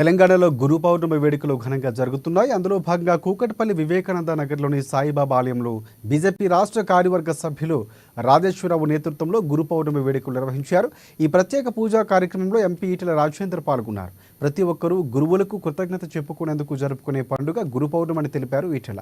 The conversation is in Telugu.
తెలంగాణలో గురు పౌర్ణమి వేడుకలు ఘనంగా జరుగుతున్నాయి. అందులో భాగంగా కూకట్పల్లి వివేకానంద నగర్లోని సాయిబాబా ఆలయంలో బీజేపీ రాష్ట్ర కార్యవర్గ సభ్యులు రాజేశ్వరరావు నేతృత్వంలో గురు పౌర్ణమి వేడుకలు నిర్వహించారు. ఈ ప్రత్యేక పూజా కార్యక్రమంలో ఎంపీ ఈటెల రాజేందర్ పాల్గొన్నారు. ప్రతి ఒక్కరూ గురువులకు కృతజ్ఞత చెప్పుకునేందుకు జరుపుకునే పండుగ గురు పౌర్ణమి అని తెలిపారు ఈటెల.